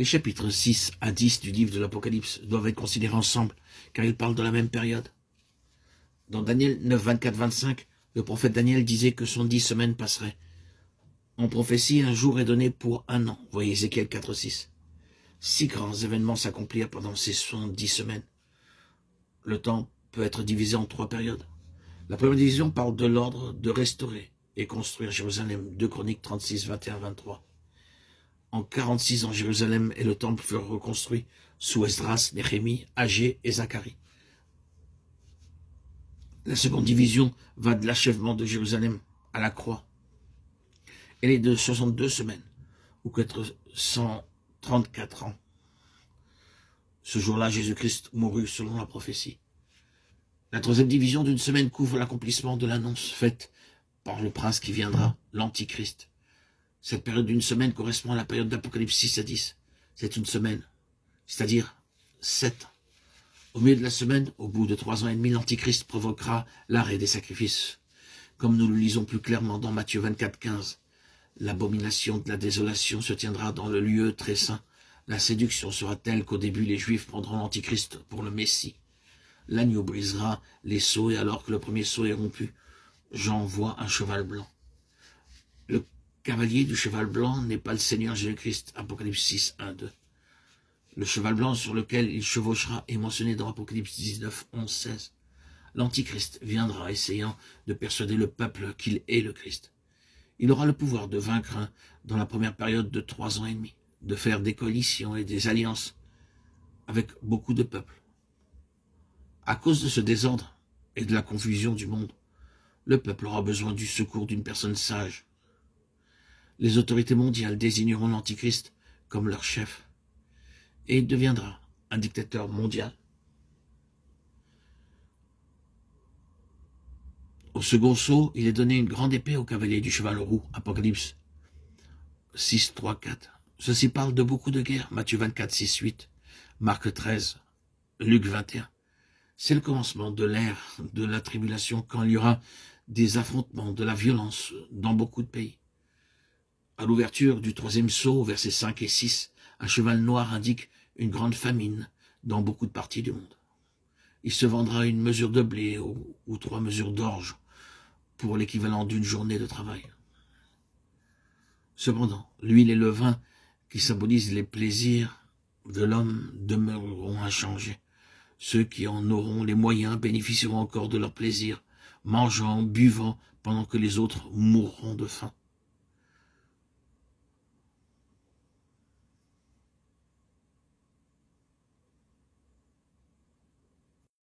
Les chapitres 6 à 10 du livre de l'Apocalypse doivent être considérés ensemble, car ils parlent de la même période. Dans Daniel 9, 24, 25, le prophète Daniel disait que son 10 semaines passeraient. En prophétie, un jour est donné pour un an. Voyez Ézéchiel 4, 6. 6 grands événements s'accomplirent pendant ces 70 semaines. Le temps peut être divisé en 3 périodes. La première division parle de l'ordre de restaurer et construire Jérusalem. 2 Chroniques 36, 21, 23. En 46 ans, Jérusalem et le temple furent reconstruits sous Esdras, Néhémie, Agé et Zacharie. La seconde division va de l'achèvement de Jérusalem à la croix. Elle est de 62 semaines, ou 434 ans. Ce jour-là, Jésus-Christ mourut selon la prophétie. La troisième division d'une semaine couvre l'accomplissement de l'annonce faite par le prince qui viendra, l'Antichrist. Cette période d'une semaine correspond à la période d'Apocalypse 6 à 10. C'est une semaine, c'est-à-dire 7. Au milieu de la semaine, au bout de 3 ans et demi, l'Antichrist provoquera l'arrêt des sacrifices. Comme nous le lisons plus clairement dans Matthieu 24, 15. L'abomination de la désolation se tiendra dans le lieu très saint. La séduction sera telle qu'au début, les Juifs prendront l'Antichrist pour le Messie. L'agneau brisera les sceaux et alors que le premier sceau est rompu, Jean voit un cheval blanc. Le cavalier du cheval blanc n'est pas le Seigneur Jésus-Christ. Apocalypse 6, 1, 2. Le cheval blanc sur lequel il chevauchera est mentionné dans Apocalypse 19, 11, 16. L'Antichrist viendra essayant de persuader le peuple qu'il est le Christ. Il aura le pouvoir de vaincre dans la première période de 3 ans et demi, de faire des coalitions et des alliances avec beaucoup de peuples. À cause de ce désordre et de la confusion du monde, le peuple aura besoin du secours d'une personne sage. Les autorités mondiales désigneront l'Antichrist comme leur chef et il deviendra un dictateur mondial. Au second sceau, il est donné une grande épée au cavalier du cheval roux, Apocalypse 6, 3, 4. Ceci parle de beaucoup de guerres, Matthieu 24, 6, 8, Marc 13, Luc 21. C'est le commencement de l'ère de la tribulation quand il y aura des affrontements, de la violence dans beaucoup de pays. À l'ouverture du 3e sceau, versets 5 et 6, un cheval noir indique une grande famine dans beaucoup de parties du monde. Il se vendra une mesure de blé ou 3 mesures d'orge pour l'équivalent d'une journée de travail. Cependant, l'huile et le vin, qui symbolisent les plaisirs de l'homme, demeureront inchangés. Ceux qui en auront les moyens bénéficieront encore de leurs plaisirs, mangeant, buvant, pendant que les autres mourront de faim.